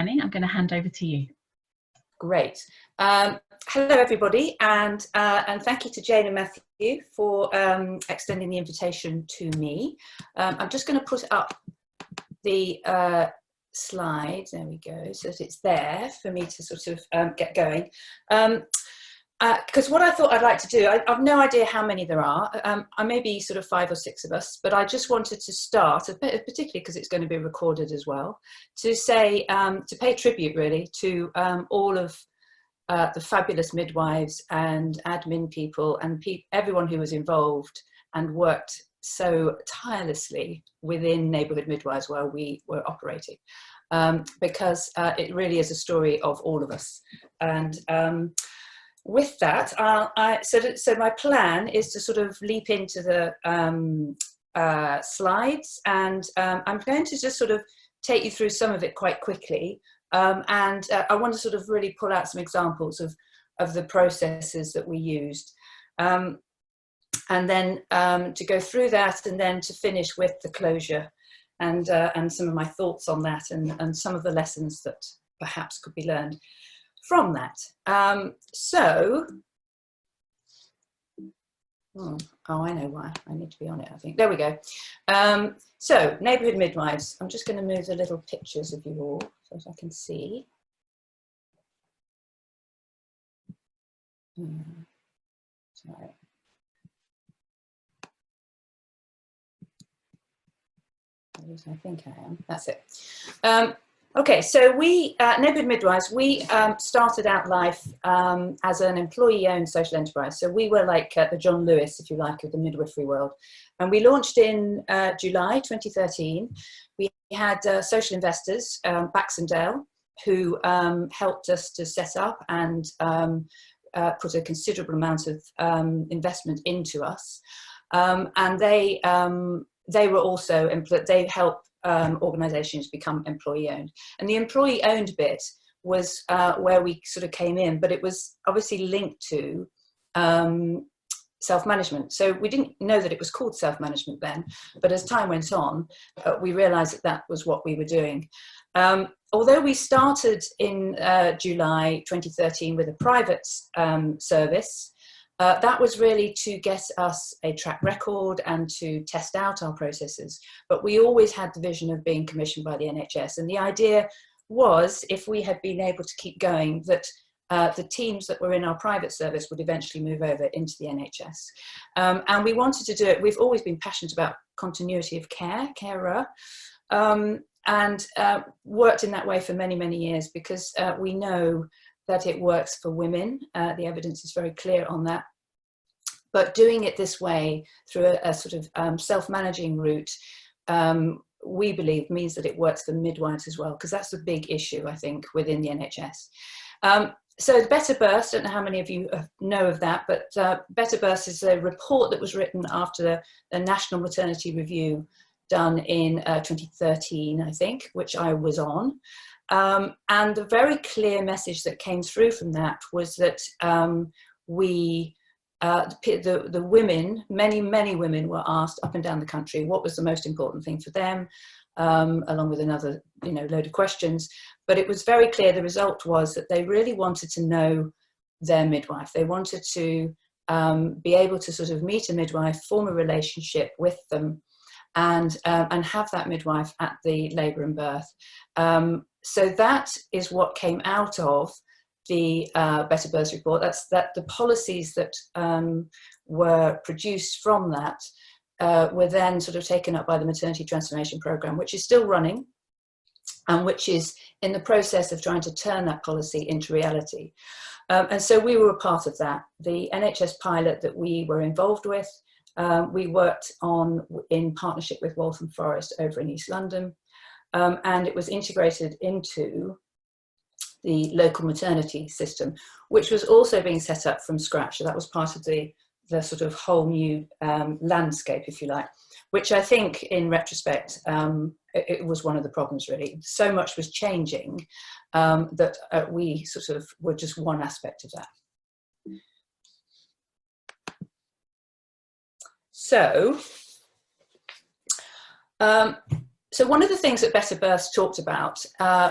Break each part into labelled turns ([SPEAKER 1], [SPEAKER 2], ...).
[SPEAKER 1] Annie, I'm going to hand over to you.
[SPEAKER 2] Great. Hello, everybody, and thank you to Jane and Matthew for extending the invitation to me. I'm just going to put up the slide. There we go, so that it's there for me to sort of get going. Because what I thought I'd like to do, I've no idea how many there are. I may be sort of 5 or 6 of us, but I just wanted to start, particularly because it's going to be recorded as well, to say, to pay tribute really to all of the fabulous midwives and admin people and everyone who was involved and worked so tirelessly within Neighbourhood Midwives where we were operating, because it really is a story of all of us. And with that, so my plan is to sort of leap into the slides, and I'm going to just sort of take you through some of it quite quickly, and I want to sort of really pull out some examples of the processes that we used, and then to go through that, and then to finish with the closure and some of my thoughts on that, and some of the lessons that perhaps could be learned from that. Oh, I know why. I need to be on it, I think. There we go. So, Neighbourhood Midwives. I'm just going to move the little pictures of you all so that I can see. Sorry. I think I am. That's it. Okay, so we, Neighbourhood Midwives, we started out life as an employee-owned social enterprise. So we were like the John Lewis, if you like, of the midwifery world. And we launched in July 2013. We had social investors, Baxendale, who helped us to set up and put a considerable amount of investment into us. And they were also, they helped organisations become employee-owned. And the employee-owned bit was where we sort of came in, but it was obviously linked to self-management. So we didn't know that it was called self-management then, but as time went on, we realised that that was what we were doing. Although we started in July 2013 with a private service, that was really to get us a track record and to test out our processes. But we always had the vision of being commissioned by the NHS. And the idea was, if we had been able to keep going, that the teams that were in our private service would eventually move over into the NHS. And we wanted to do it. We've always been passionate about continuity of carer, and worked in that way for many, many years, because we know that it works for women. The evidence is very clear on that. But doing it this way, through a sort of self-managing route, we believe means that it works for midwives as well, because that's the big issue, I think, within the NHS. So Better Burst, I don't know how many of you know of that, but Better Burst is a report that was written after the National Maternity Review done in 2013, I think, which I was on. And the very clear message that came through from that was that the women, many women were asked up and down the country what was the most important thing for them, along with another load of questions. But it was very clear, the result was that they really wanted to know their midwife. They wanted to be able to sort of meet a midwife, form a relationship with them, and have that midwife at the labour and birth. So that is what came out of the Better Birth report. That's the policies that were produced from that were then sort of taken up by the Maternity Transformation Programme, which is still running, and which is in the process of trying to turn that policy into reality. And so we were a part of that. The NHS pilot that we were involved with, we worked on in partnership with Waltham Forest over in East London, and it was integrated into the local maternity system, which was also being set up from scratch. So that was part of the sort of whole new landscape, if you like, which I think in retrospect, it was one of the problems really. So much was changing that we sort of were just one aspect of that. So So one of the things that Better Births talked about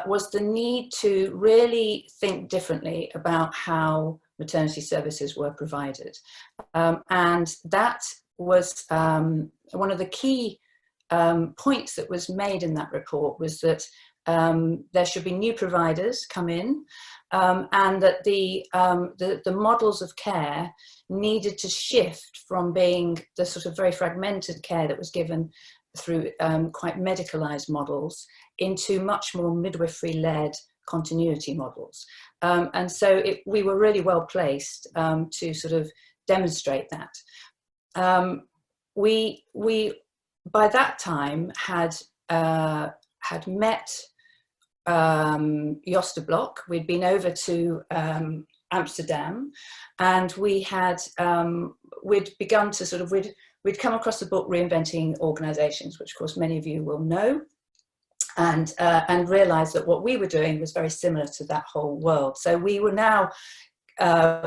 [SPEAKER 2] was the need to really think differently about how maternity services were provided. And that was one of the key points that was made in that report, was that there should be new providers come in, and that the models of care needed to shift from being the sort of very fragmented care that was given through quite medicalised models into much more midwifery-led continuity models. And so we were really well placed to sort of demonstrate that. We by that time had met Josta Block. We'd been over to Amsterdam, and we had we'd begun to sort of we'd come across the book Reinventing Organisations, which of course many of you will know, and realised that what we were doing was very similar to that whole world. So we were now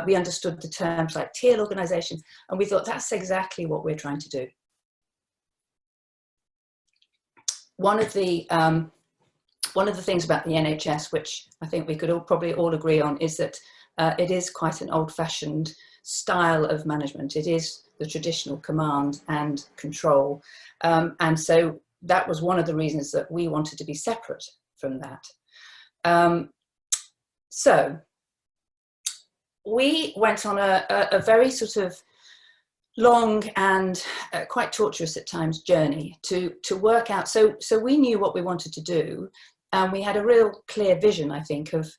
[SPEAKER 2] we understood the terms like teal organisations, and we thought that's exactly what we're trying to do. One of the things about the NHS, which I think we could probably all agree on, is that it is quite an old-fashioned style of management. It is the traditional command and control. And so that was one of the reasons that we wanted to be separate from that. So we went on a very sort of long and quite torturous at times journey to work out. So we knew what we wanted to do, and we had a real clear vision, I think, of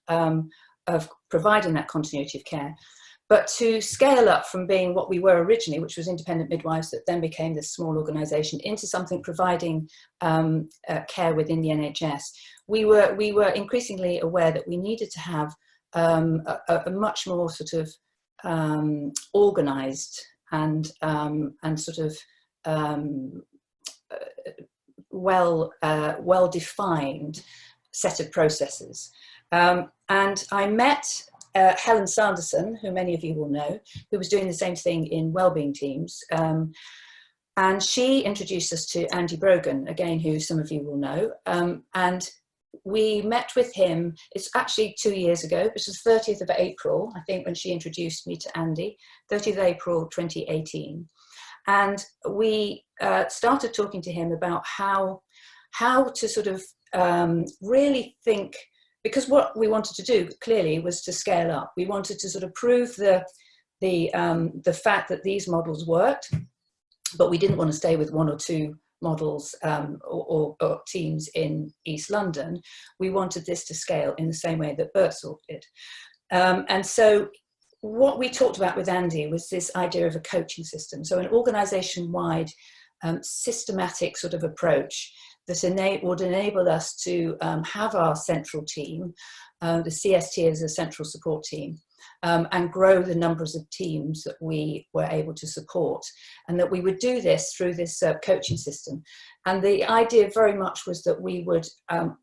[SPEAKER 2] providing that continuity of care. But to scale up from being what we were originally, which was independent midwives that then became this small organisation, into something providing care within the NHS, we were increasingly aware that we needed to have a much more sort of organised and sort of well-defined set of processes. And I met Helen Sanderson, who many of you will know, who was doing the same thing in wellbeing teams. And she introduced us to Andy Brogan, again, who some of you will know. And we met with him, it's actually 2 years ago, which was 30th of April, I think, when she introduced me to Andy, 30th of April 2018. And we started talking to him about how to sort of really think, because what we wanted to do clearly was to scale up. We wanted to sort of prove the fact that these models worked, but we didn't want to stay with one or two models or teams in East London. We wanted this to scale in the same way that Birdsall did. And so what we talked about with Andy was this idea of a coaching system. So an organisation-wide systematic sort of approach that would enable us to have our central team, the CST as a central support team, and grow the numbers of teams that we were able to support, and that we would do this through this coaching system. And the idea very much was that we would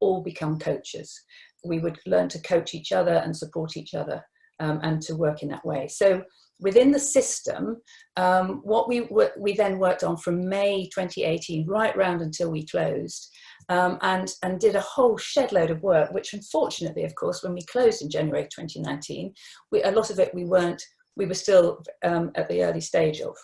[SPEAKER 2] all become coaches. We would learn to coach each other and support each other, and to work in that way. So within the system, what we then worked on from May 2018 right round until we closed, and did a whole shed load of work, which unfortunately, of course, when we closed in January 2019, a lot of it we were still at the early stage of.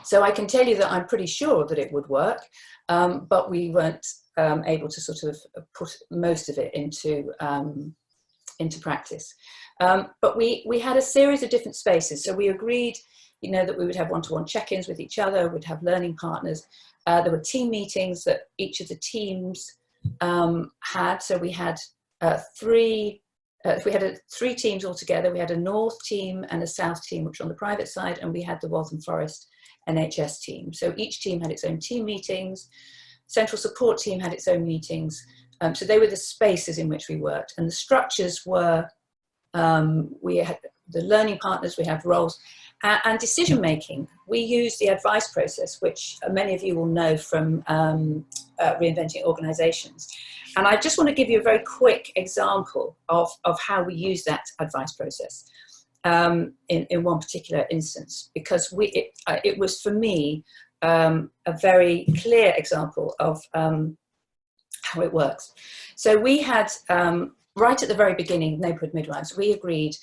[SPEAKER 2] So I can tell you that I'm pretty sure that it would work, but we weren't able to sort of put most of it into practice. But we had a series of different spaces. So we agreed, you know, that we would have one-to-one check-ins with each other, we'd have learning partners. There were team meetings that each of the teams had. So we had three teams altogether. We had a North team and a South team, which were on the private side, and we had the Waltham Forest NHS team. So each team had its own team meetings. Central support team had its own meetings. So they were the spaces in which we worked, and the structures were, we had the learning partners, we had roles, and decision making. We used the advice process, which many of you will know from Reinventing Organisations. And I just want to give you a very quick example of how we use that advice process in one particular instance, because it was, for me, a very clear example of how it works. So we had, right at the very beginning, Neighbourhood Midwives, we agreed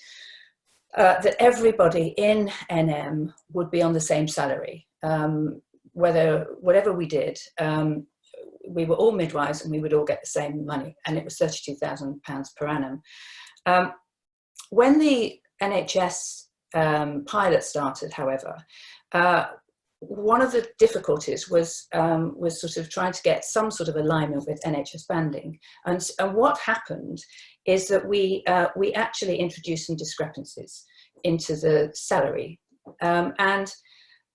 [SPEAKER 2] that everybody in NM would be on the same salary, whatever we did. We were all midwives and we would all get the same money, and it was £32,000 per annum. When the NHS pilot started, however, one of the difficulties was sort of trying to get some sort of alignment with NHS banding. And what happened is that we actually introduced some discrepancies into the salary. And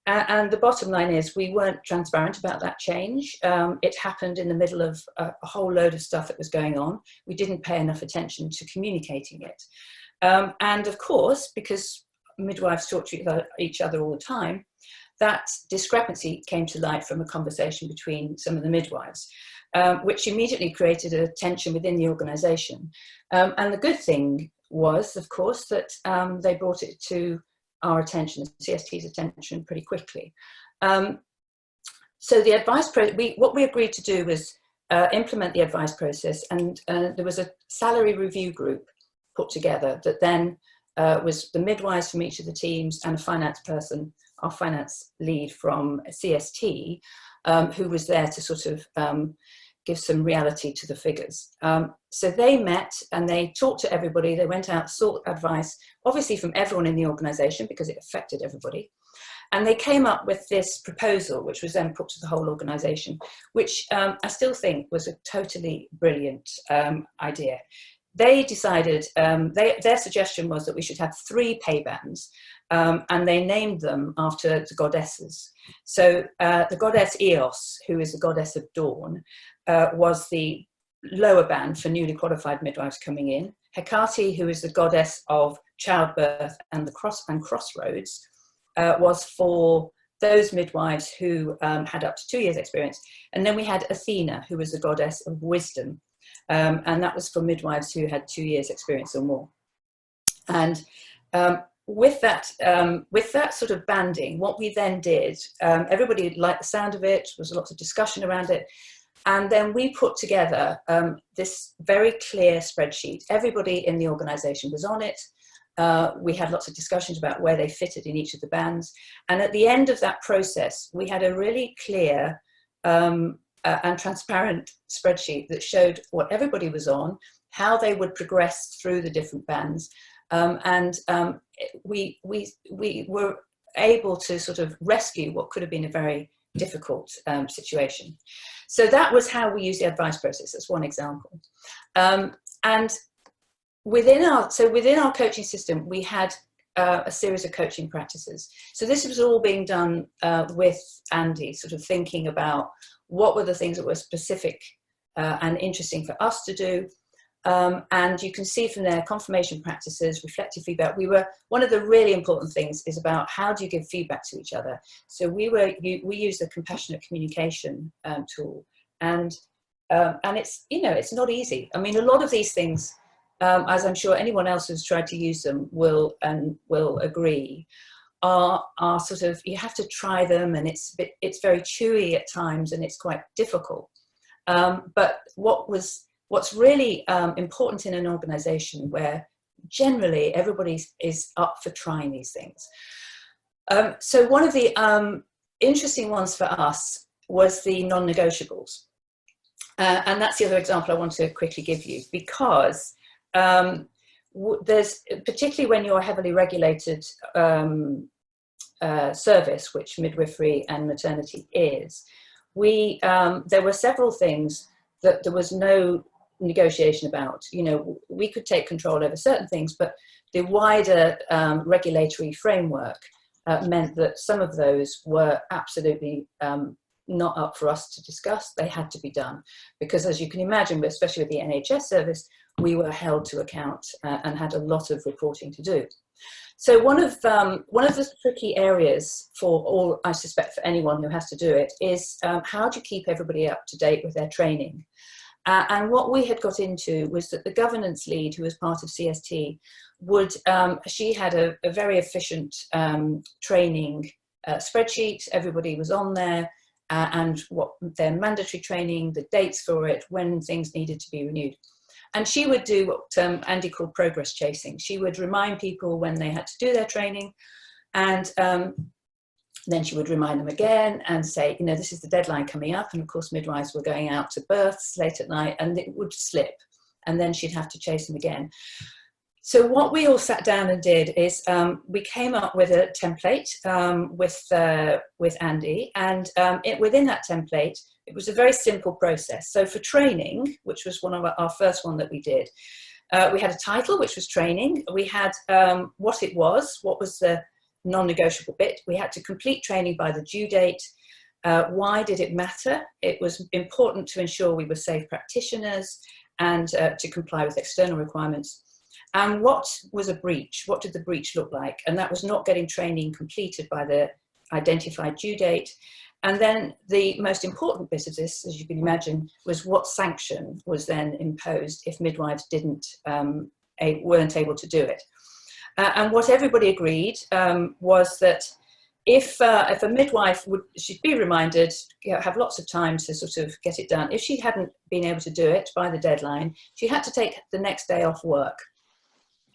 [SPEAKER 2] the bottom line is we weren't transparent about that change. It happened in the middle of a whole load of stuff that was going on. We didn't pay enough attention to communicating it. And of course, because midwives talk to each other all the time, that discrepancy came to light from a conversation between some of the midwives, which immediately created a tension within the organisation. And the good thing was, of course, that they brought it to our attention, CST's attention, pretty quickly. So the advice what we agreed to do was implement the advice process, and there was a salary review group put together that then was the midwives from each of the teams and a finance person, our finance lead from CST, who was there to sort of give some reality to the figures. So they met and they talked to everybody. They went out, sought advice, obviously from everyone in the organisation because it affected everybody. And they came up with this proposal, which was then put to the whole organisation, which I still think was a totally brilliant idea. They decided, their suggestion was that we should have 3 pay bands, and they named them after the goddesses. So the goddess Eos, who is the goddess of dawn, was the lower band for newly qualified midwives coming in. Hecate, who is the goddess of childbirth and crossroads, was for those midwives who had up to 2 years experience. And then we had Athena, who was the goddess of wisdom. And that was for midwives who had 2 years experience or more. And with that sort of banding, what we then did, everybody liked the sound of it, there was lots of discussion around it. And then we put together this very clear spreadsheet. Everybody in the organisation was on it. We had lots of discussions about where they fitted in each of the bands. And at the end of that process, we had a really clear and transparent spreadsheet that showed what everybody was on, how they would progress through the different bands. We were able to sort of rescue what could have been a very difficult situation. So that was how we used the advice process. That's one example. And within our coaching system, we had a series of coaching practices. So this was all being done with Andy, sort of thinking about what were the things that were specific and interesting for us to do. And you can see from there, confirmation practices, reflective feedback. One of the really important things is about how do you give feedback to each other. So we used a compassionate communication tool, and it's, it's not easy. I mean, a lot of these things, as I'm sure anyone else who's tried to use them will agree, are sort of, you have to try them, and it's very chewy at times, and it's quite difficult. But what's really important in an organisation where generally everybody is up for trying these things. So one of the interesting ones for us was the non-negotiables. And that's the other example I want to quickly give you, because there's, particularly when you're a heavily regulated service, which midwifery and maternity is, there were several things that there was no negotiation about. We could take control over certain things, but the wider regulatory framework meant that some of those were absolutely not up for us to discuss. They had to be done, because as you can imagine, especially with the NHS service, we were held to account and had a lot of reporting to do. So one of the tricky areas for all, I suspect, for anyone who has to do it, is how do you keep everybody up to date with their training? And what we had got into was that the governance lead, who was part of CST, she had a very efficient training spreadsheet. Everybody was on there, and what their mandatory training, the dates for it, when things needed to be renewed. And she would do what Andy called progress chasing. She would remind people when they had to do their training, and then she would remind them again and say, you know, this is the deadline coming up. And of course, midwives were going out to births late at night, and it would slip. And then she'd have to chase them again. So what we all sat down and did is we came up with a template with Andy, and within that template, it was a very simple process. So for training, which was one of our first one that we did, we had a title, which was training. We had what it was, what was the non-negotiable bit. We had to complete training by the due date. Why did it matter? It was important to ensure we were safe practitioners and to comply with external requirements. And what was a breach? What did the breach look like? And that was not getting training completed by the identified due date. And then the most important bit of this, as you can imagine, was what sanction was then imposed if midwives weren't able to do it. And what everybody agreed was that if a midwife she'd be reminded, have lots of time to sort of get it done. If she hadn't been able to do it by the deadline, she had to take the next day off work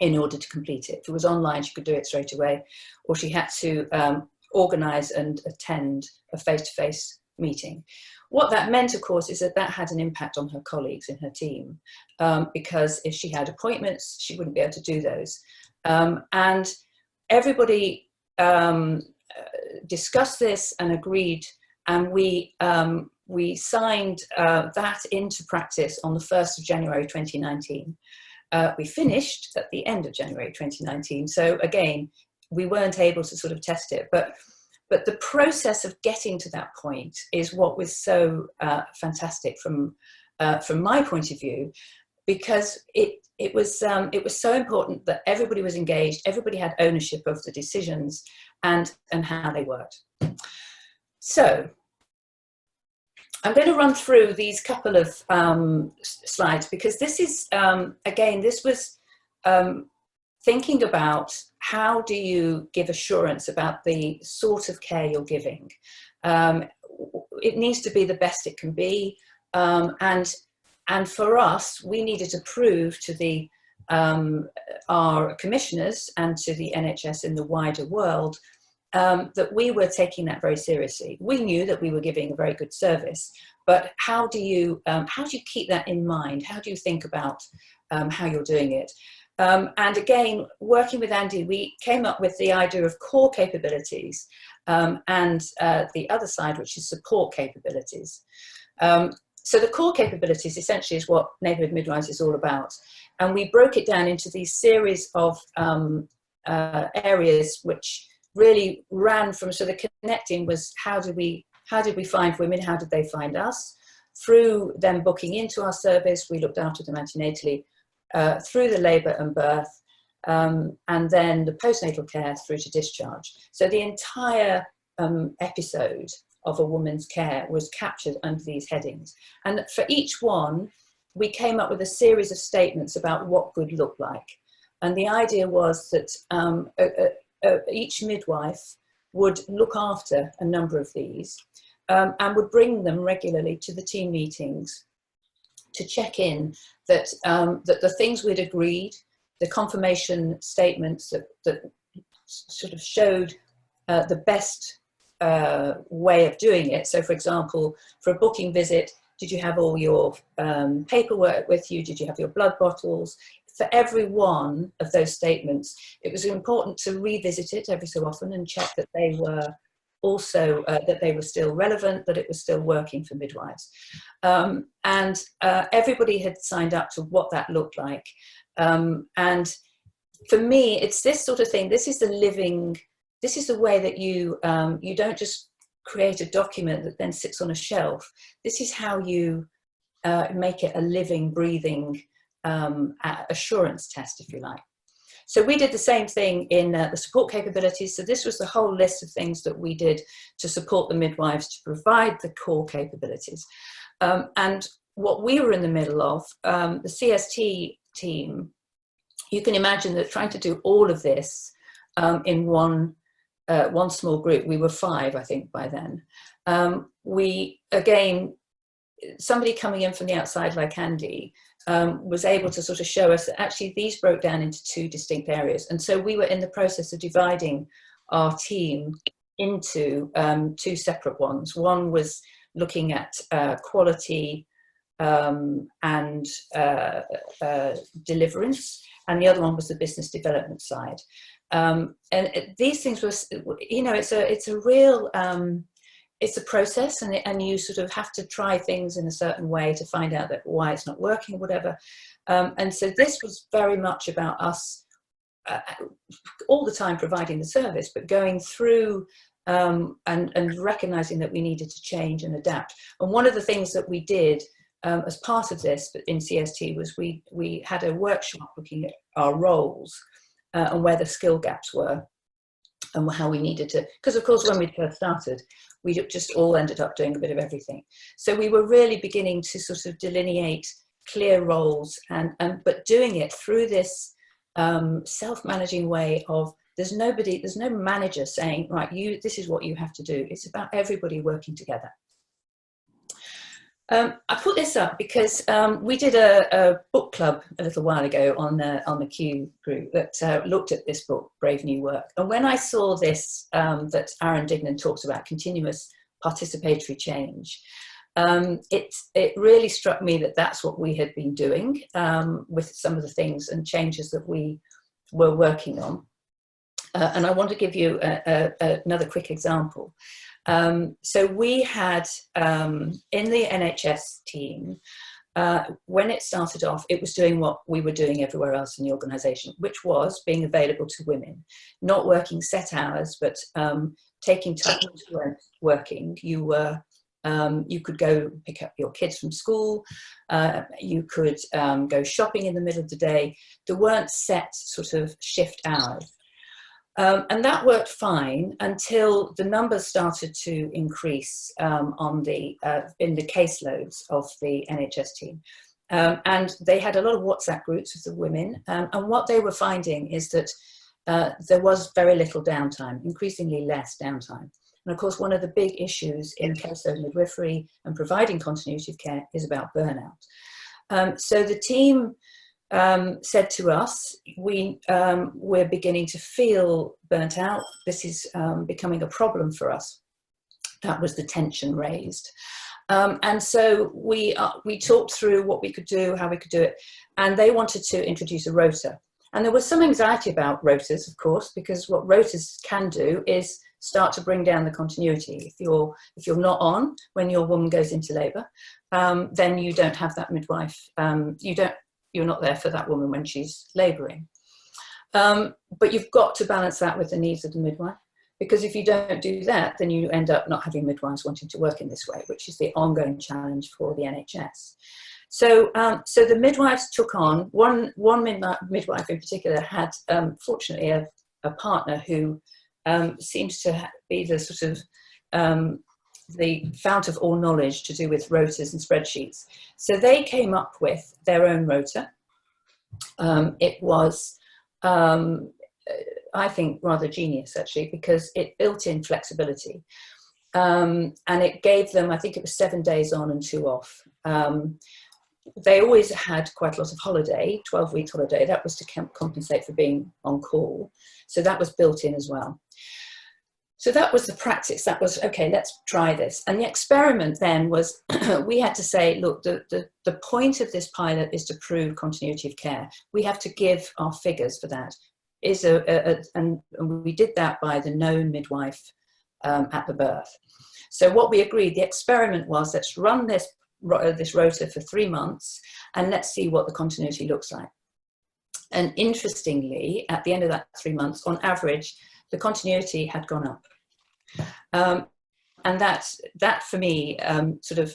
[SPEAKER 2] in order to complete it. If it was online, she could do it straight away, or she had to organise and attend a face-to-face meeting. What that meant, of course, is that had an impact on her colleagues in her team, because if she had appointments, she wouldn't be able to do those. And everybody discussed this and agreed, and we signed that into practice on the 1st of January 2019. We finished at the end of January 2019. So again, we weren't able to sort of test it, but the process of getting to that point is what was so fantastic from my point of view, because it was so important that everybody was engaged, everybody had ownership of the decisions and how they worked. So I'm going to run through these couple of slides, because this is, again, this was thinking about how do you give assurance about the sort of care you're giving. It needs to be the best it can be. And for us, we needed to prove to our commissioners and to the NHS in the wider world that we were taking that very seriously. We knew that we were giving a very good service, but how do you keep that in mind? How do you think about how you're doing it? And again, working with Andy, we came up with the idea of core capabilities and the other side, which is support capabilities. So the core capabilities essentially is what Neighbourhood Midwives is all about. And we broke it down into these series of areas which really ran from, so the connecting was how did we find women, how did they find us? Through them booking into our service, we looked after them antenatally, through the labour and birth, and then the postnatal care through to discharge. So the entire episode of a woman's care was captured under these headings. And for each one, we came up with a series of statements about what good looked like. And the idea was that each midwife would look after a number of these and would bring them regularly to the team meetings to check in that, that the things we'd agreed, the confirmation statements that sort of showed the best way of doing it. So for example, for a booking visit, did you have all your paperwork with you? Did you have your blood bottles? For every one of those statements, it was important to revisit it every so often and check that they were also, that they were still relevant, that it was still working for midwives. And everybody had signed up to what that looked like. And for me, it's this sort of thing, this is the living, this is the way that you, you don't just create a document that then sits on a shelf. This is how you make it a living, breathing assurance test, if you like. So we did the same thing in the support capabilities. So this was the whole list of things that we did to support the midwives to provide the core capabilities. And what we were in the middle of, the CST team, you can imagine that trying to do all of this in one one small group. We were 5, I think, by then. We, again, somebody coming in from the outside like Andy was able to sort of show us that actually these broke down into 2 distinct areas. And so we were in the process of dividing our team into 2 separate ones. One was looking at quality and deliverance, and the other one was the business development side. And these things were, you know, it's a real, it's a process, and you sort of have to try things in a certain way to find out that why it's not working or whatever. And so this was very much about us all the time providing the service, but going through and recognizing that we needed to change and adapt. And one of the things that we did as part of this in CST was we had a workshop looking at our roles and where the skill gaps were and how we needed to, because of course when we first started, we just all ended up doing a bit of everything. So we were really beginning to sort of delineate clear roles, but doing it through this self-managing way of there's no manager saying, right, this is what you have to do. It's about everybody working together. I put this up because we did a book club a little while ago on the Q group that looked at this book, Brave New Work. And when I saw this, that Aaron Dignan talks about continuous participatory change, it really struck me that that's what we had been doing with some of the things and changes that we were working on. And I want to give you another quick example. So we had, in the NHS team, when it started off, it was doing what we were doing everywhere else in the organisation, which was being available to women, not working set hours, but taking time to weren't working. You could go pick up your kids from school, you could go shopping in the middle of the day. There weren't set sort of shift hours. And that worked fine until the numbers started to increase in the caseloads of the NHS team. And they had a lot of WhatsApp groups with the women. And what they were finding is that there was very little downtime, increasingly less downtime. And of course, one of the big issues in caseload midwifery and providing continuity of care is about burnout. So the team said to us, we're beginning to feel burnt out. This is becoming a problem for us. That was the tension raised. And so we talked through what we could do, how we could do it, and they wanted to introduce a rota. And there was some anxiety about rotas, of course, because what rotas can do is start to bring down the continuity. If you're not on when your woman goes into labour, then you don't have that midwife. You're not there for that woman when she's labouring. But you've got to balance that with the needs of the midwife, because if you don't do that, then you end up not having midwives wanting to work in this way, which is the ongoing challenge for the NHS. So the midwives took on, one midwife in particular had, fortunately, a partner who seems to be the sort of the fount of all knowledge to do with rotas and spreadsheets. So they came up with their own rota. It was, I think, rather genius, actually, because it built in flexibility. And it gave them, I think it was 7 days on and 2 off. They always had quite a lot of holiday, 12-week holiday. That was to compensate for being on call. So that was built in as well. So that was the practice. That was, okay, let's try this. And the experiment then was, we had to say, look, the point of this pilot is to prove continuity of care. We have to give our figures for that. And we did that by the known midwife at the birth. So what we agreed, the experiment was, let's run this rota for 3 months and let's see what the continuity looks like. And interestingly, at the end of that 3 months, on average, the continuity had gone up. And that for me sort of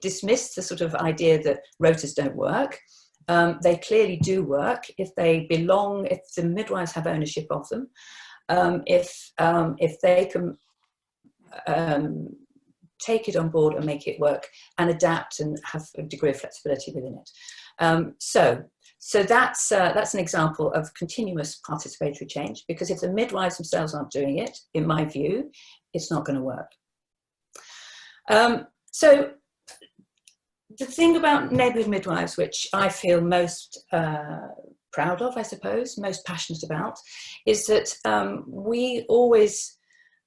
[SPEAKER 2] dismissed the sort of idea that rotas don't work. They clearly do work if they belong, if the midwives have ownership of them, if they can take it on board and make it work and adapt and have a degree of flexibility within it. So So that's an example of continuous participatory change, because if the midwives themselves aren't doing it, in my view, it's not going to work. So the thing about Neighbourhood Midwives, which I feel most proud of, I suppose, most passionate about, is that we always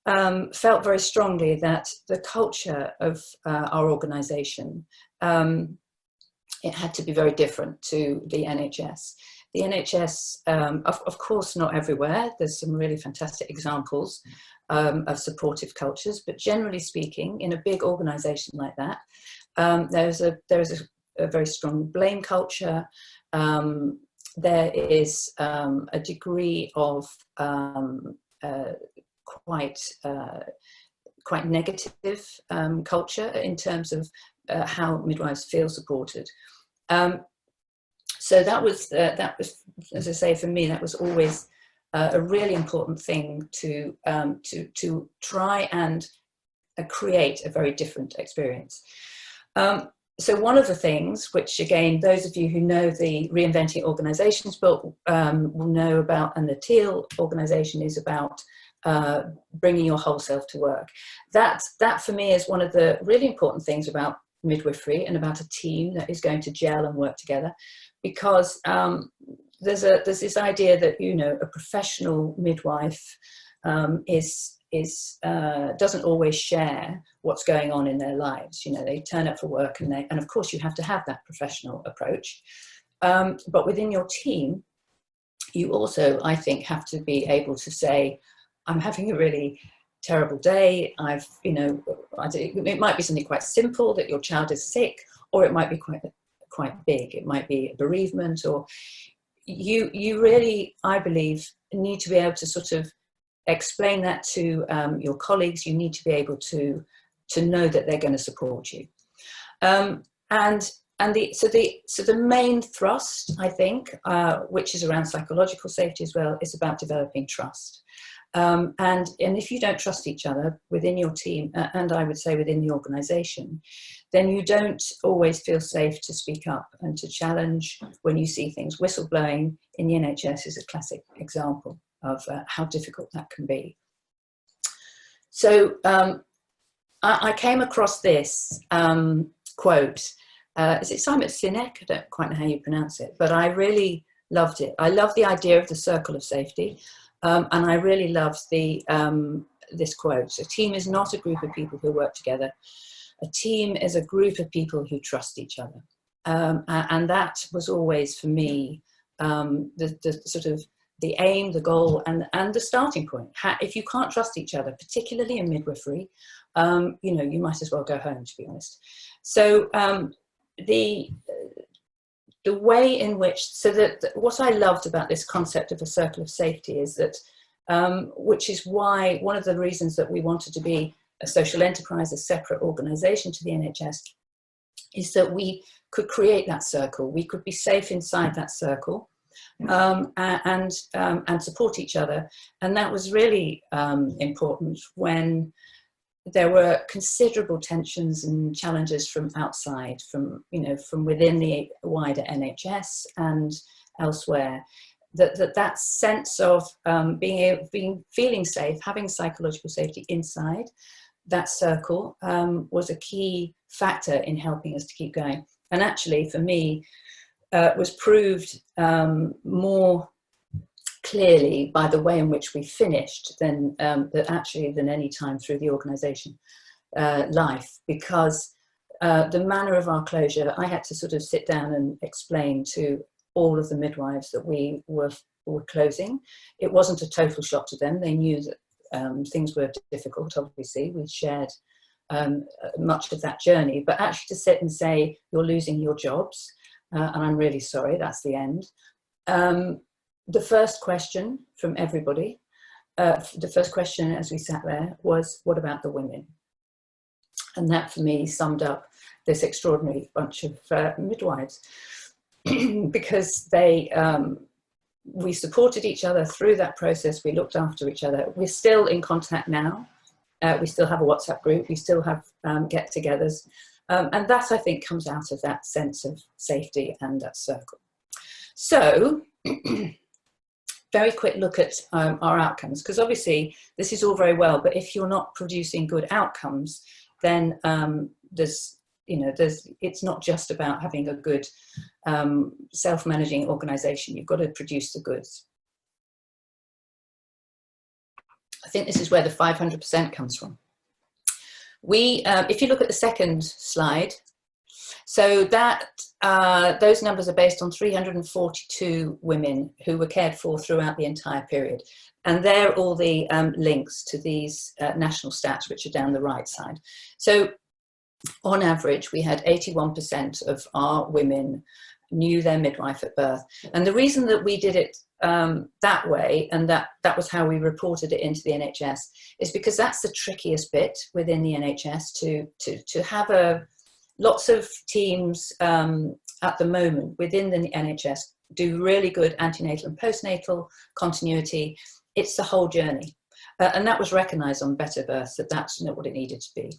[SPEAKER 2] felt very strongly that the culture of our organisation, it had to be very different to the NHS. The NHS, of course, not everywhere. There's some really fantastic examples of supportive cultures, but generally speaking, in a big organisation like that, there is a very strong blame culture. There is a degree of quite negative culture in terms of how midwives feel supported. So that was, as I say, for me, that was always a really important thing to try and create a very different experience. So one of the things, which again, those of you who know the Reinventing Organisations book will know about, and the Teal organisation is about bringing your whole self to work. That for me is one of the really important things about midwifery and about a team that is going to gel and work together, because there's this idea that, you know, a professional midwife doesn't always share what's going on in their lives. You know, they turn up for work and of course you have to have that professional approach, but within your team you also, I think, have to be able to say, I'm having a really terrible day. You know, it might be something quite simple, that your child is sick, or it might be quite big. It might be a bereavement, or you really, I believe, need to be able to sort of explain that to your colleagues. You need to be able to know that they're going to support you. So the main thrust, I think, which is around psychological safety as well, is about developing trust. And if you don't trust each other within your team, and I would say within the organisation, then you don't always feel safe to speak up and to challenge when you see things. Whistleblowing in the NHS is a classic example of how difficult that can be. So I came across this quote. Is it Simon Sinek? I don't quite know how you pronounce it, but I really loved it. I love the idea of the circle of safety. And I really love this quote. A team is not a group of people who work together. A team is a group of people who trust each other. And that was always, for me, the sort of the aim, the goal, and the starting point. If you can't trust each other, particularly in midwifery, you know, you might as well go home, to be honest. So the way in which, so that what I loved about this concept of a circle of safety is that, which is why, one of the reasons that we wanted to be a social enterprise, a separate organisation to the NHS, is that we could create that circle. We could be safe inside that circle, and support each other. And that was really important when there were considerable tensions and challenges from outside, from within the wider NHS and elsewhere. That sense of feeling safe, having psychological safety inside that circle, was a key factor in helping us to keep going. And actually, for me, was proved more clearly by the way in which we finished than any time through the organisation life, because the manner of our closure, I had to sort of sit down and explain to all of the midwives that we were closing. It wasn't a total shock to them. They knew that things were difficult, obviously. We shared much of that journey, but actually to sit and say, you're losing your jobs, and I'm really sorry, that's the end. The first question from everybody, the first question as we sat there was, what about the women? And that for me summed up this extraordinary bunch of midwives, because we supported each other through that process. We looked after each other. We're still in contact now. We still have a WhatsApp group. We still have get-togethers. And that, I think, comes out of that sense of safety and that circle. So, very quick look at our outcomes, because obviously this is all very well, but if you're not producing good outcomes, then it's not just about having a good self-managing organization. You've got to produce the goods. I think this is where the 500% comes from. If you look at the second slide, so that those numbers are based on 342 women who were cared for throughout the entire period. And they're all the links to these national stats, which are down the right side. So on average, we had 81% of our women knew their midwife at birth. And the reason that we did it that way, and that was how we reported it into the NHS, is because that's the trickiest bit within the NHS, to have lots of teams at the moment within the NHS do really good antenatal and postnatal continuity. It's the whole journey. And that was recognised on Better Birth, that that's not what it needed to be.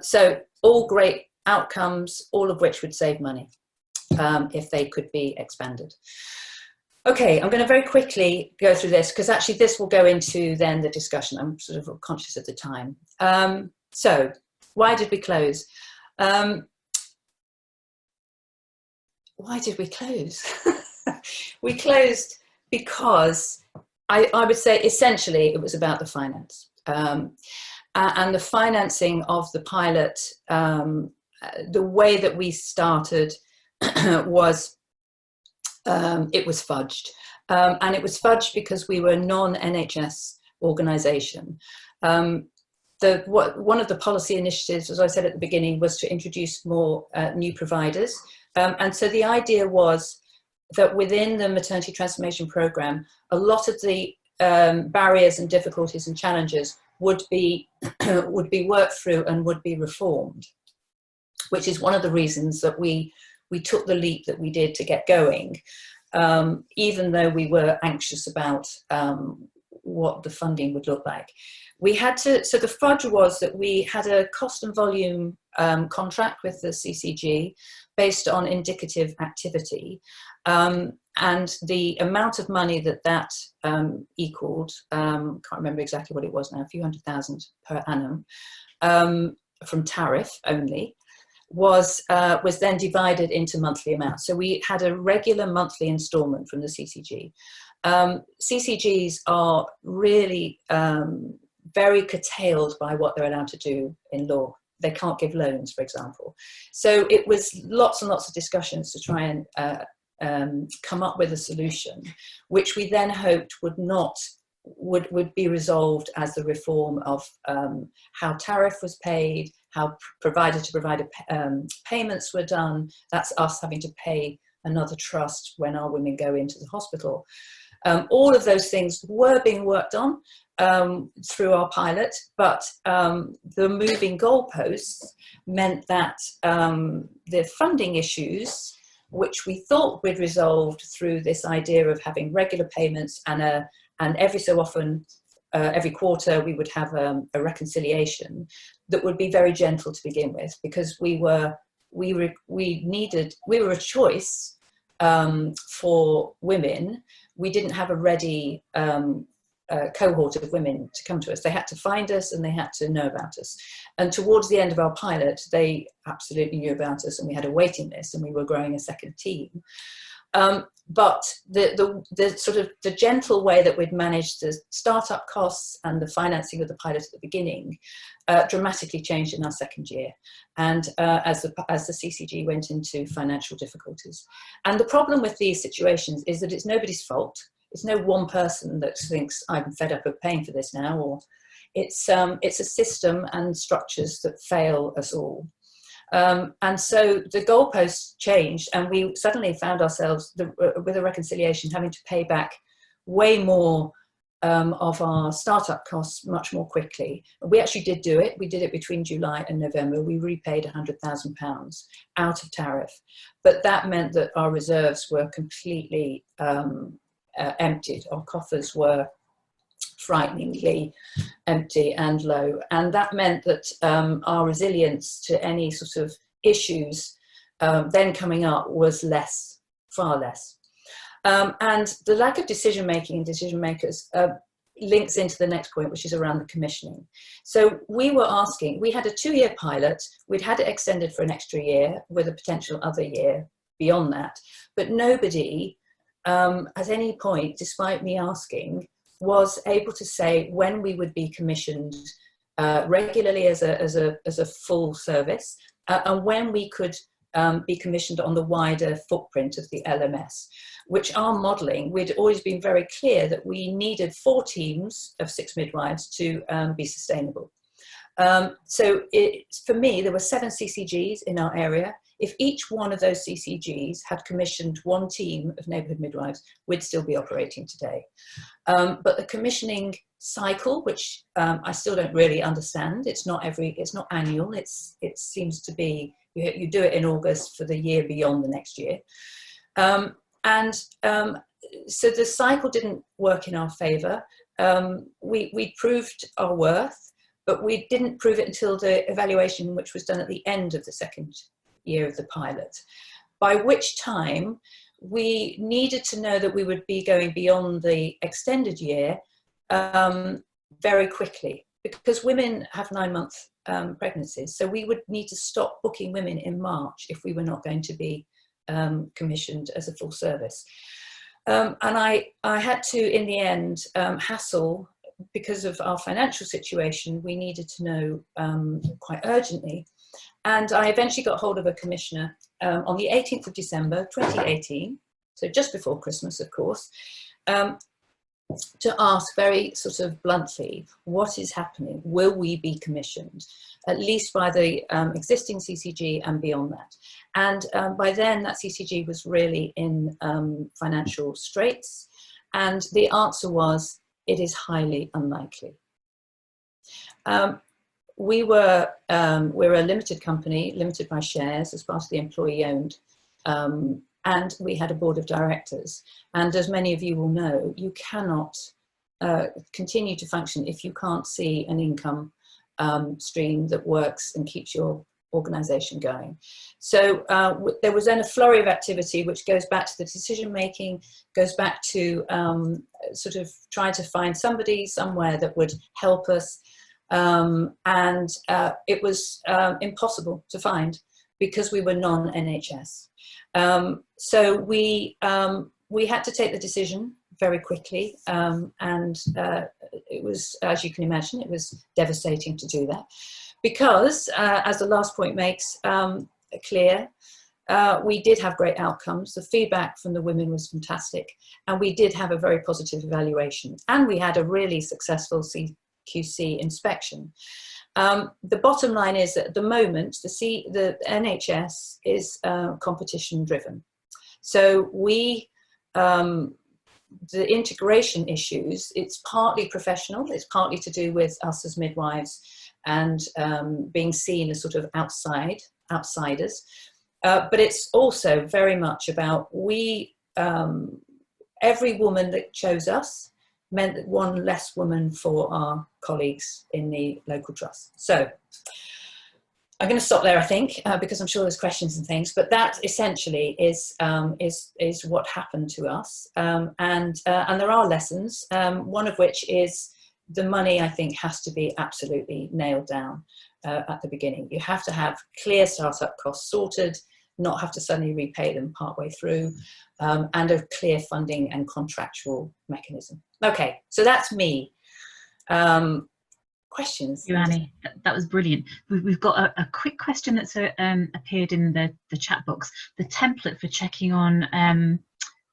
[SPEAKER 2] So all great outcomes, all of which would save money if they could be expanded. Okay, I'm going to very quickly go through this, because actually this will go into then the discussion. I'm sort of conscious of the time. So why did we close? Why did we close? We closed because I would say essentially it was about the finance. And the financing of the pilot, the way that we started was, it was fudged. And it was fudged because we were a non-NHS organisation. One of the policy initiatives, as I said at the beginning, was to introduce more new providers. And so the idea was that within the maternity transformation programme, a lot of the barriers and difficulties and challenges would be worked through and would be reformed, which is one of the reasons that we took the leap that we did to get going, even though we were anxious about what the funding would look like. We had to, so the fudge was that we had a cost and volume contract with the CCG based on indicative activity. And the amount of money that equaled, can't remember exactly what it was now, a few $100,000 per annum, from tariff only, was then divided into monthly amounts. So we had a regular monthly instalment from the CCG. CCGs are really very curtailed by what they're allowed to do in law. They can't give loans, for example. So it was lots and lots of discussions to try and come up with a solution, which we then hoped would be resolved as the reform of how tariff was paid, how provider-to-provider payments were done. That's us having to pay another trust when our women go into the hospital. All of those things were being worked on through our pilot, but the moving goalposts meant that the funding issues, which we thought we'd resolved through this idea of having regular payments and every so often, every quarter, we would have a reconciliation that would be very gentle to begin with, because we were a choice for women. We didn't have a ready cohort of women to come to us. They had to find us and they had to know about us. And towards the end of our pilot, they absolutely knew about us, and we had a waiting list, and we were growing a second team. But the sort of the gentle way that we'd managed the startup costs and the financing of the pilot at the beginning dramatically changed in our second year, and as the CCG went into financial difficulties. And the problem with these situations is that it's nobody's fault. It's no one person that thinks I'm fed up of paying for this now, or it's a system and structures that fail us all. And so the goalposts changed, and we suddenly found ourselves with a reconciliation having to pay back way more of our startup costs much more quickly. We actually did do it. We did it between July and November. We repaid £100,000 out of tariff, but that meant that our reserves were completely emptied. Our coffers were frighteningly empty and low, and that meant that our resilience to any sort of issues then coming up was far less. And the lack of decision-making and decision makers links into the next point, which is around the commissioning. So we were asking, we had a 2-year pilot, we'd had it extended for an extra year with a potential other year beyond that, but nobody at any point, despite me asking, was able to say when we would be commissioned regularly as a full service, and when we could be commissioned on the wider footprint of the LMS, which our modelling, we'd always been very clear that we needed 4 teams of 6 midwives to be sustainable. So for me, there were 7 CCGs in our area. If each one of those CCGs had commissioned 1 team of neighbourhood midwives, we'd still be operating today. But the commissioning cycle, which I still don't really understand, it's not annual, it seems to be, you do it in August for the year beyond the next year. So the cycle didn't work in our favour. We proved our worth, but we didn't prove it until the evaluation, which was done at the end of the 2nd year of the pilot, by which time we needed to know that we would be going beyond the extended year very quickly, because women have 9-month pregnancies. So we would need to stop booking women in March if we were not going to be commissioned as a full service. And I had to, in the end, hassle, because of our financial situation, we needed to know quite urgently. And I eventually got hold of a commissioner on the 18th of December, 2018, so just before Christmas, of course, to ask very sort of bluntly, what is happening? Will we be commissioned, at least by the existing CCG and beyond that? And by then, that CCG was really in financial straits. And the answer was, it is highly unlikely. We're a limited company, limited by shares as part of the employee-owned, and we had a board of directors. And as many of you will know, you cannot continue to function if you can't see an income stream that works and keeps your organisation going. So there was then a flurry of activity which goes back to the decision making, goes back to sort of trying to find somebody somewhere that would help us. And it was impossible to find because we were non-NHS. So we had to take the decision very quickly, and it was, as you can imagine, it was devastating to do that because, as the last point makes clear, we did have great outcomes. The feedback from the women was fantastic, and we did have a very positive evaluation, and we had a really successful QC inspection. The bottom line is that at the moment, the NHS is competition driven. So the integration issues, it's partly professional, it's partly to do with us as midwives and being seen as sort of outsiders. But it's also very much about every woman that chose us meant that one less woman for our colleagues in the local trust. So I'm going to stop there, I think, because I'm sure there's questions and things, but that essentially is what happened to us. And there are lessons, one of which is the money, I think, has to be absolutely nailed down at the beginning. You have to have clear startup costs sorted, not have to suddenly repay them partway through, and a clear funding and contractual mechanism. Okay, so that's me. Questions?
[SPEAKER 1] Thank you, Annie. That was brilliant. We've got a quick question that's appeared in the chat box. The template for checking on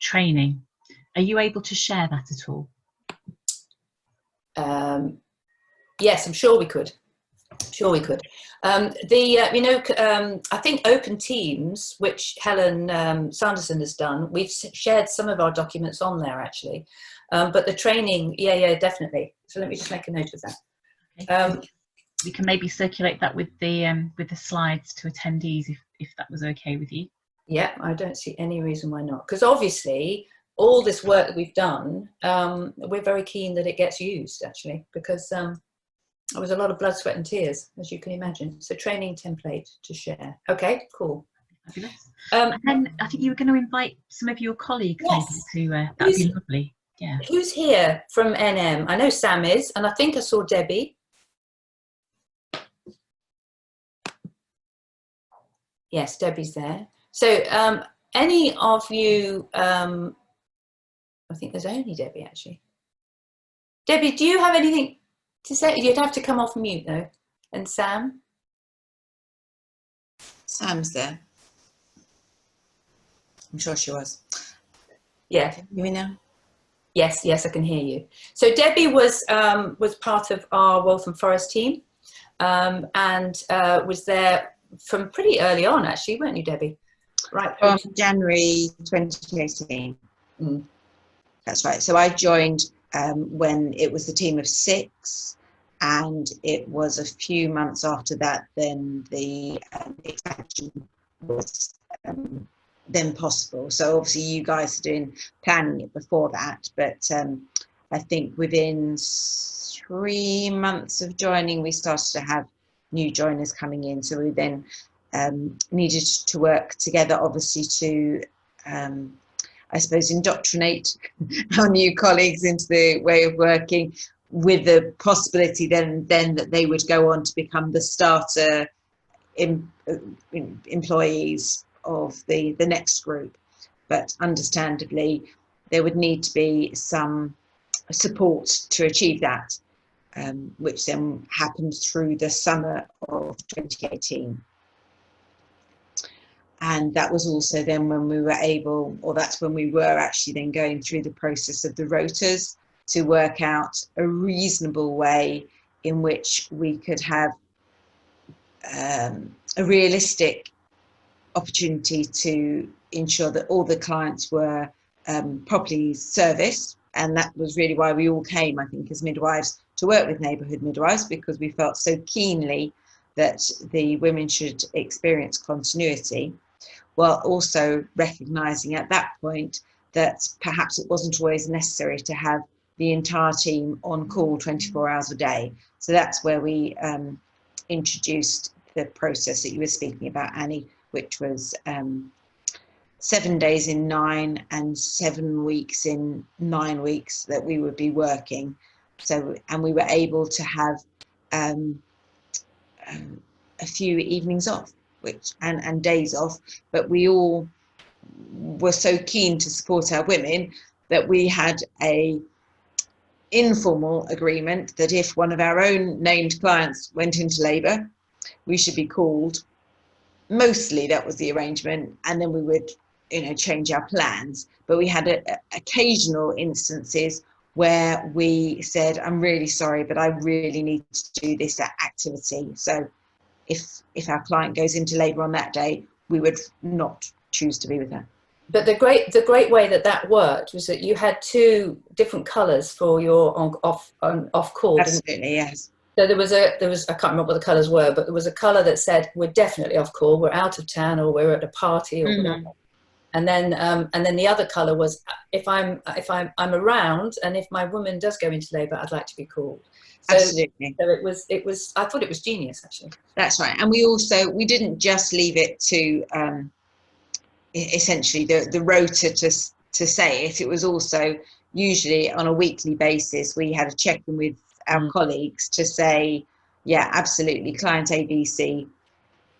[SPEAKER 1] training. Are you able to share that at all?
[SPEAKER 2] Yes, I'm sure we could. Sure we could. I think Open Teams, which Helen Sanderson has done, we've shared some of our documents on there actually. But the training, yeah, definitely. So let me just make a note of that. Okay.
[SPEAKER 1] We can maybe circulate that with the slides to attendees if that was okay with you.
[SPEAKER 2] Yeah, I don't see any reason why not. Because obviously all this work that we've done, we're very keen that it gets used actually, because there was a lot of blood, sweat and tears, as you can imagine. So training template to share. Okay, cool.
[SPEAKER 1] Fabulous.
[SPEAKER 2] Um,
[SPEAKER 1] And then I think you were going to invite some of your colleagues
[SPEAKER 2] yes.
[SPEAKER 1] maybe to, that'd be lovely. Yeah.
[SPEAKER 2] Who's here from NM? I know Sam is, and I think I saw Debbie. Yes, Debbie's there. So any of you, I think there's only Debbie actually. Debbie, do you have anything to say? You'd have to come off mute though. And Sam?
[SPEAKER 3] Sam's there. I'm sure she was.
[SPEAKER 2] Yeah.
[SPEAKER 3] Can you hear me now?
[SPEAKER 2] Yes, yes, I can hear you. So Debbie was part of our Waltham Forest team, and was there from pretty early on, actually, weren't you, Debbie? Right.
[SPEAKER 3] From January 2018.
[SPEAKER 2] Mm.
[SPEAKER 3] That's right. So I joined when it was the team of 6, and it was a few months after that then the expansion was then possible. So obviously you guys are doing planning it before that, but I think within 3 months of joining we started to have new joiners coming in, so we then needed to work together obviously to I suppose indoctrinate our new colleagues into the way of working, with the possibility then that they would go on to become the starter employees of the next group. But understandably there would need to be some support to achieve that, which then happened through the summer of 2018. And that was also then when we were able, or that's when we were actually then going through the process of the rotas to work out a reasonable way in which we could have a realistic opportunity to ensure that all the clients were properly serviced. And that was really why we all came, I think, as midwives to work with Neighbourhood Midwives, because we felt so keenly that the women should experience continuity, while also recognising at that point that perhaps it wasn't always necessary to have the entire team on call 24 hours a day. So that's where we introduced the process that you were speaking about, Annie, which was 7 days in 9 and 7 weeks in 9 weeks that we would be working. So, and we were able to have a few evenings off, and days off, but we all were so keen to support our women that we had a informal agreement that if one of our own named clients went into labour, we should be called. Mostly that was the arrangement, and then we would, change our plans. But we had occasional instances where we said, I'm really sorry, but I really need to do this activity. So if our client goes into labour on that day, we would not choose to be with her.
[SPEAKER 2] But the great way that worked was that you had 2 different colours for your off call.
[SPEAKER 3] Absolutely, yes.
[SPEAKER 2] So there was I can't remember what the colours were, but there was a colour that said we're definitely off call, we're out of town, or we're at a party, or whatever. And then the other colour was if I'm around, and if my woman does go into labour, I'd like to be called. So,
[SPEAKER 3] absolutely.
[SPEAKER 2] So it was. I thought it was genius, actually.
[SPEAKER 3] That's right. And we didn't just leave it to essentially the rota to say it. It was also usually on a weekly basis. We had a check-in with our colleagues to say, yeah, absolutely, client ABC,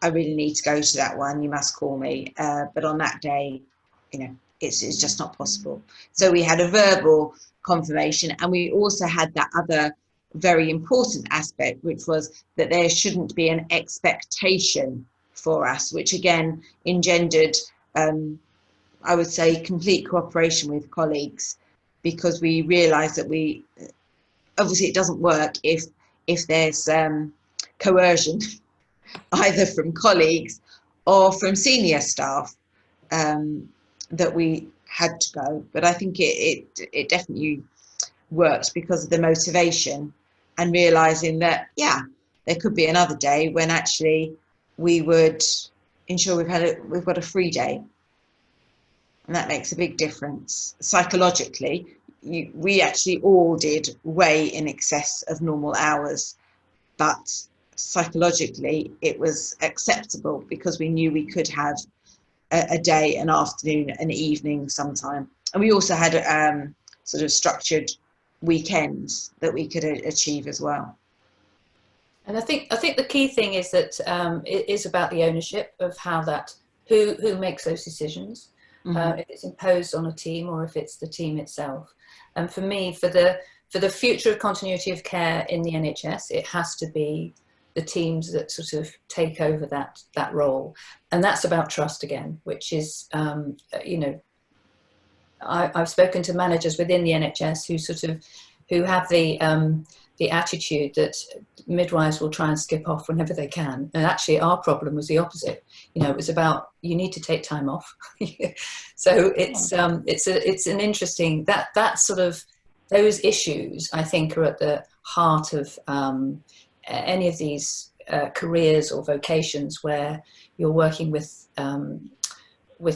[SPEAKER 3] I really need to go to that one. You must call me. But on that day, it's just not possible. So we had a verbal confirmation, and we also had that other very important aspect, which was that there shouldn't be an expectation for us, which again engendered, I would say, complete cooperation with colleagues, because we realised that obviously it doesn't work if there's coercion either from colleagues or from senior staff, that we had to go. But I think it definitely worked because of the motivation, and realizing that, yeah, there could be another day when actually we would ensure we've got a free day. And that makes a big difference. Psychologically, we actually all did way in excess of normal hours, but psychologically it was acceptable because we knew we could have a day, an afternoon, an evening sometime. And we also had sort of structured weekends that we could achieve as well.
[SPEAKER 2] And I think the key thing is that it is about the ownership of how that, who makes those decisions, if it's imposed on a team or if it's the team itself. And for me, for the future of continuity of care in the NHS, it has to be the teams that sort of take over that role. And that's about trust again, which is, you know, I've spoken to managers within the NHS who have the attitude that midwives will try and skip off whenever they can. And actually our problem was the opposite. You know, it was about, you need to take time off. So it's an interesting, that sort of, those issues I think are at the heart of any of these careers or vocations where you're working with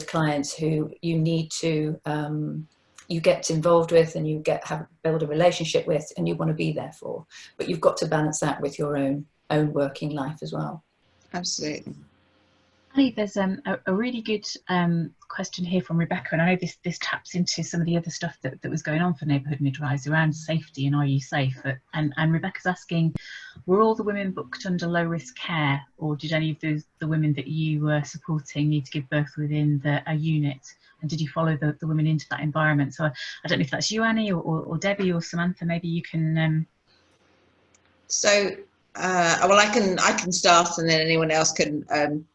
[SPEAKER 2] clients who you need to, you get involved with and you build a relationship with and you want to be there for, but you've got to balance that with your own working life as well.
[SPEAKER 3] Absolutely.
[SPEAKER 1] Annie, there's a really good question here from Rebecca, and I know this taps into some of the other stuff that was going on for Neighbourhood Midwives around safety and are you safe? And Rebecca's asking, were all the women booked under low risk care, or did any of the women that you were supporting need to give birth within a unit? And did you follow the women into that environment? So I don't know if that's you, Annie, or Debbie or Samantha. Maybe you can.
[SPEAKER 3] So, well, I can start, and then anyone else can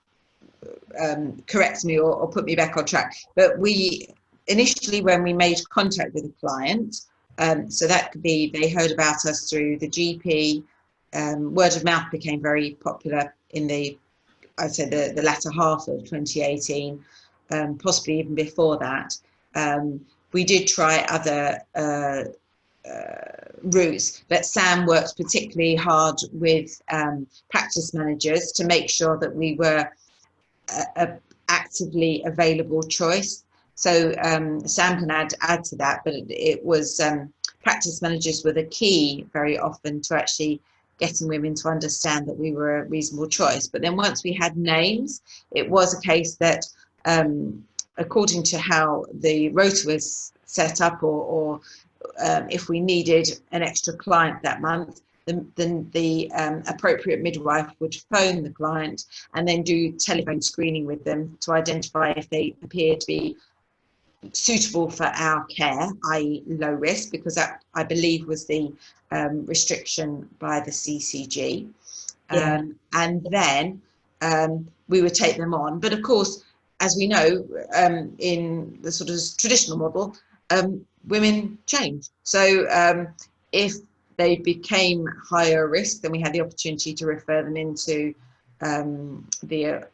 [SPEAKER 3] correct me or put me back on track. But we initially, when we made contact with a client, so that could be they heard about us through the GP. Word of mouth became very popular in I'd say the latter half of 2018. Possibly even before that. We did try other routes, but Sam worked particularly hard with practice managers to make sure that we were a actively available choice. So Sam can add to that, but it was practice managers were the key very often to actually getting women to understand that we were a reasonable choice. But then once we had names, it was a case that according to how the rota was set up, or if we needed an extra client that month, then the appropriate midwife would phone the client and then do telephone screening with them to identify if they appear to be suitable for our care, i.e. low risk, because that I believe was the restriction by the CCG.
[SPEAKER 2] Yeah.
[SPEAKER 3] And then we would take them on. But of course, as we know, in the sort of traditional model, women change. So if they became higher risk, then we had the opportunity to refer them into the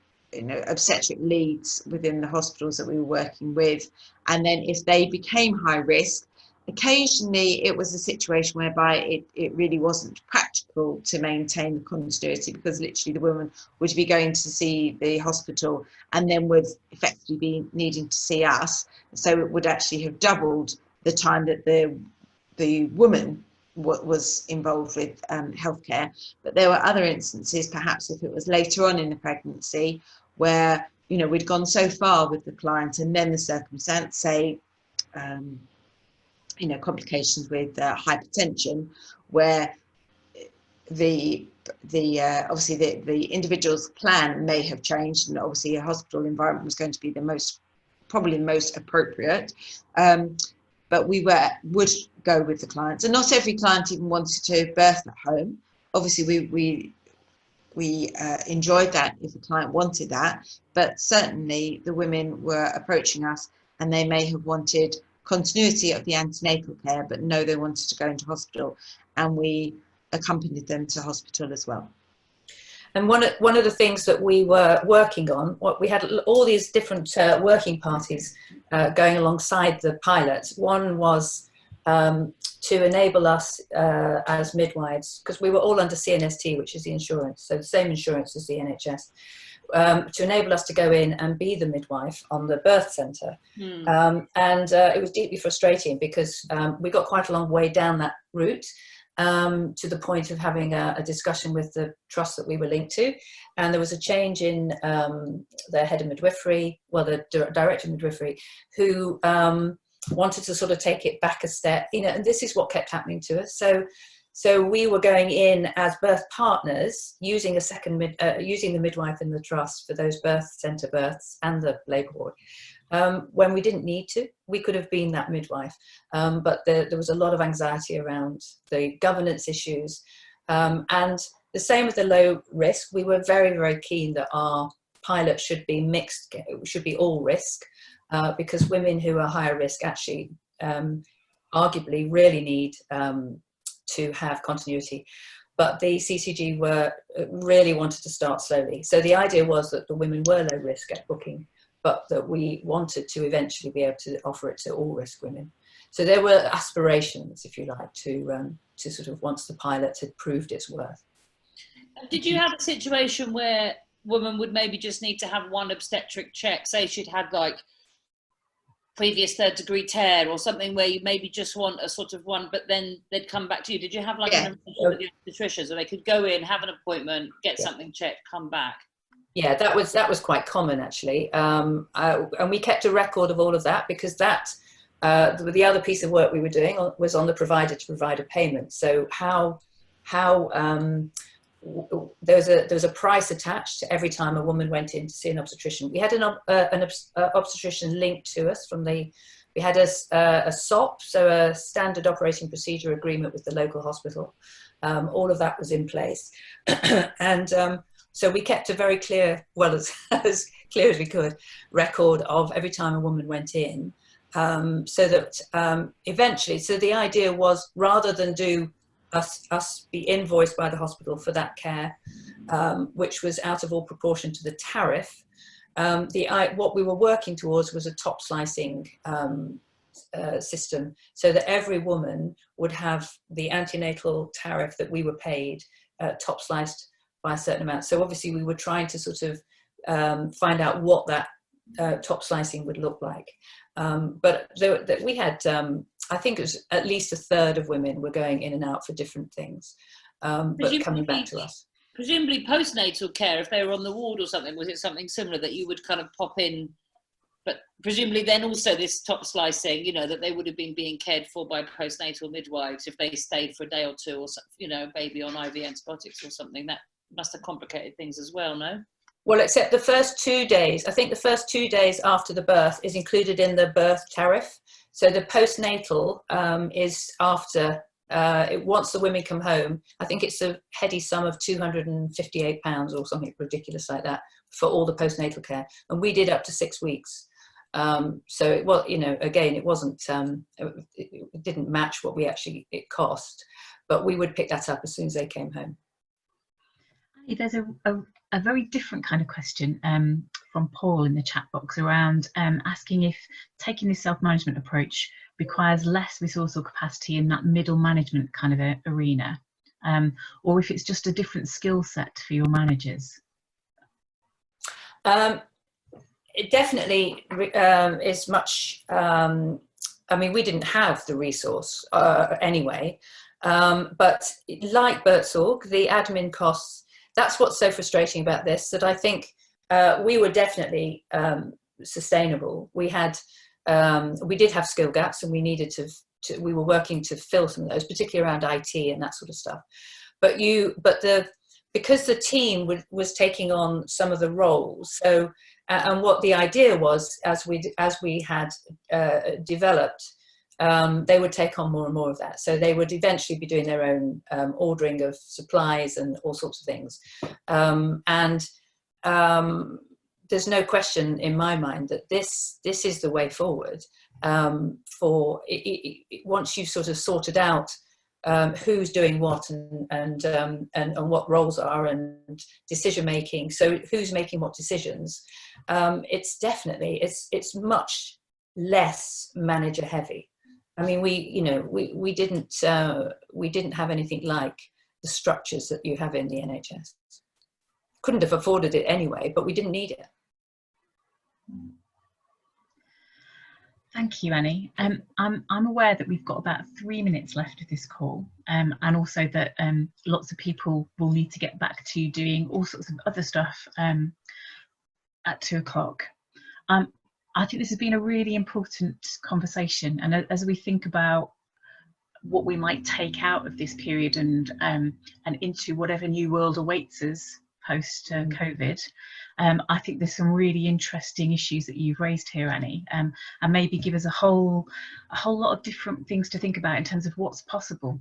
[SPEAKER 3] obstetric leads within the hospitals that we were working with. And then if they became high risk, occasionally it was a situation whereby it really wasn't practical to maintain the continuity, because literally the woman would be going to see the hospital and then would effectively be needing to see us. So it would actually have doubled the time that the woman was involved with healthcare. But there were other instances, perhaps if it was later on in the pregnancy, where we'd gone so far with the client and then the circumstance, say complications with hypertension, where the obviously the individual's plan may have changed, and obviously a hospital environment was going to be probably the most appropriate. But we would go with the clients, and not every client even wanted to birth at home. Obviously, we enjoyed that if a client wanted that, but certainly the women were approaching us and they may have wanted continuity of the antenatal care, but no, they wanted to go into hospital, and we accompanied them to hospital as well.
[SPEAKER 2] And one of the things that we were working on, we had all these different working parties going alongside the pilot. One was to enable us as midwives, because we were all under CNST, which is the insurance, so the same insurance as the NHS, to enable us to go in and be the midwife on the birth centre. And it was deeply frustrating because we got quite a long way down that route, to the point of having a discussion with the trust that we were linked to. And there was a change in the head of midwifery, well, the director of midwifery, who wanted to sort of take it back a step, you know, and this is what kept happening to us. So we were going in as birth partners, using using the midwife in the trust for those birth centre births and the labour ward. When we didn't need to, we could have been that midwife. But there was a lot of anxiety around the governance issues. And the same with the low risk. We were very, very keen that our pilot should be mixed, should be all risk, because women who are higher risk actually arguably really need to have continuity. But the CCG really wanted to start slowly. So the idea was that the women were low risk at booking, but that we wanted to eventually be able to offer it to all risk women. So there were aspirations, if you like, to sort of, once the pilot had proved its worth.
[SPEAKER 4] Did you have a situation where women would maybe just need to have one obstetric check, say she'd had like previous third degree tear or something, where you maybe just want a sort of one, but then they'd come back to you? Did you have like an arrangement with the obstetrician so they could go in, have an appointment, get something checked, come back?
[SPEAKER 2] Yeah, that was quite common actually, and we kept a record of all of that, because that the other piece of work we were doing was on the provider to provider payment. So how there was a price attached to every time a woman went in to see an obstetrician. We had an obstetrician linked to us from we had a SOP, so a standard operating procedure agreement with the local hospital. All of that was in place. And so we kept a very clear, well, as clear as we could, record of every time a woman went in, so that eventually, so the idea was, rather than do us be invoiced by the hospital for that care, which was out of all proportion to the tariff, what we were working towards was a top slicing system, so that every woman would have the antenatal tariff that we were paid top sliced by a certain amount. So obviously we were trying to sort of find out what that top slicing would look like. But we had, I think it was at least a third of women were going in and out for different things, but coming back to us.
[SPEAKER 4] Presumably postnatal care, if they were on the ward or something, was it something similar that you would kind of pop in? But presumably then also this top slicing, you know, that they would have been being cared for by postnatal midwives if they stayed for a day or two, or, you know, baby on IV antibiotics or something. That must have complicated things as well, no?
[SPEAKER 2] Well, except the first 2 days, I think the first 2 days after the birth is included in the birth tariff. So the postnatal is after, once the women come home, I think it's a heady sum of £258 or something ridiculous like that for all the postnatal care. And we did up to 6 weeks. So it was, you know, again, it wasn't, it didn't match what it cost, but we would pick that up as soon as they came home.
[SPEAKER 1] There's a very different kind of question from Paul in the chat box around asking if taking this self-management approach requires less resource or capacity in that middle management kind of arena, or if it's just a different skill set for your managers.
[SPEAKER 2] It definitely is much, I mean, we didn't have the resource anyway, but like Bertsorg, the admin costs, that's what's so frustrating about this, that I think we were definitely sustainable. We did have skill gaps, and we needed we were working to fill some of those, particularly around IT and that sort of stuff. But because the team was taking on some of the roles, so and what the idea was, as we had developed, they would take on more and more of that. So they would eventually be doing their own ordering of supplies and all sorts of things. There's no question in my mind that this is the way forward. Once you've sort of sorted out who's doing what and what roles are and decision making, so who's making what decisions, it's definitely it's much less manager heavy. I mean, we didn't have anything like the structures that you have in the NHS. Couldn't have afforded it anyway, but we didn't need it.
[SPEAKER 1] Thank you, Annie. I'm aware that we've got about 3 minutes left of this call, and also that lots of people will need to get back to doing all sorts of other stuff at 2 o'clock. I think this has been a really important conversation, and as we think about what we might take out of this period and into whatever new world awaits us post COVID, I think there's some really interesting issues that you've raised here, Annie, and maybe give us a whole lot of different things to think about in terms of what's possible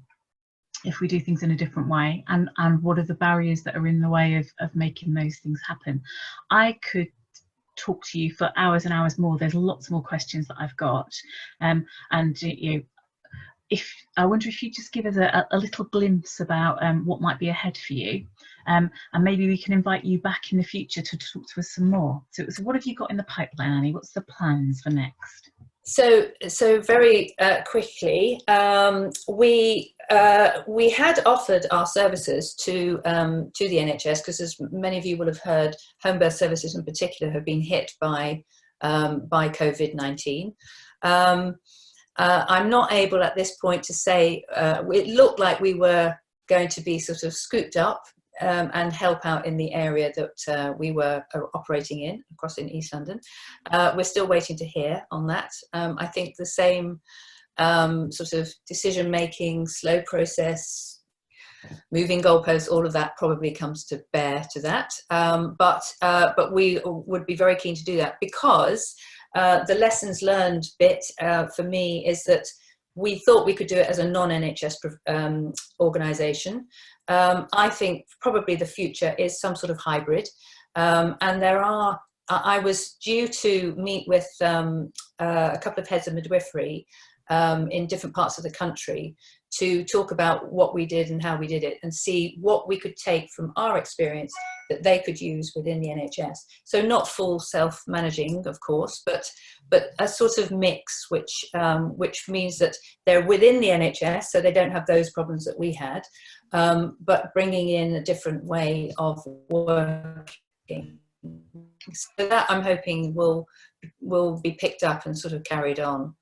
[SPEAKER 1] if we do things in a different way, and what are the barriers that are in the way of making those things happen. I could talk to you for hours and hours more. There's lots more questions that I've got, and you know, I wonder if you just give us a little glimpse about what might be ahead for you, and maybe we can invite you back in the future to talk to us some more. So what have you got in the pipeline, Annie? What's the plans for next?
[SPEAKER 2] So very quickly, we had offered our services to the NHS, because as many of you will have heard, home birth services in particular have been hit by COVID-19. I'm not able at this point to say, it looked like we were going to be sort of scooped up and help out in the area that we were operating in, across in East London. We're still waiting to hear on that. I think the same sort of decision-making, slow process, moving goalposts, all of that probably comes to bear to that. But we would be very keen to do that, because the lessons learned bit for me is that we thought we could do it as a non-NHS organisation. I think probably the future is some sort of hybrid. And I was due to meet with a couple of heads of midwifery in different parts of the country to talk about what we did and how we did it, and see what we could take from our experience that they could use within the NHS. So not full self-managing, of course, but a sort of mix, which means that they're within the NHS, so they don't have those problems that we had, but bringing in a different way of working. So that I'm hoping will be picked up and sort of carried on.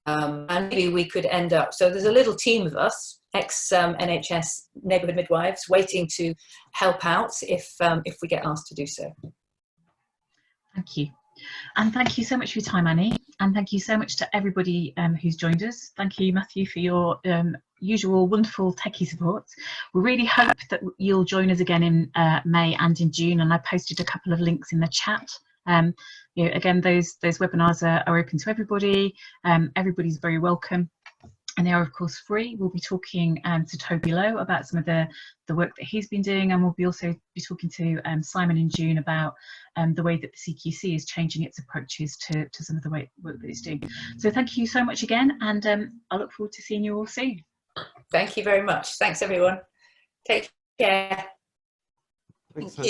[SPEAKER 2] And maybe we could end up, so there's a little team of us, ex-NHS Neighbourhood Midwives, waiting to help out if we get asked to do so.
[SPEAKER 1] Thank you. And thank you so much for your time, Annie. And thank you so much to everybody who's joined us. Thank you, Matthew, for your usual wonderful techie support. We really hope that you'll join us again in May and in June. And I posted a couple of links in the chat. You know, again, those webinars are open to everybody. Everybody's very welcome, and they are of course free. We'll be talking to Toby Lowe about some of the work that he's been doing, and we'll be also be talking to Simon in June about the way that the CQC is changing its approaches to some of the work that it's doing. So thank you so much again, and I look forward to seeing you all soon.
[SPEAKER 2] Thank you very much. Thanks everyone. Take care.
[SPEAKER 3] Thank you.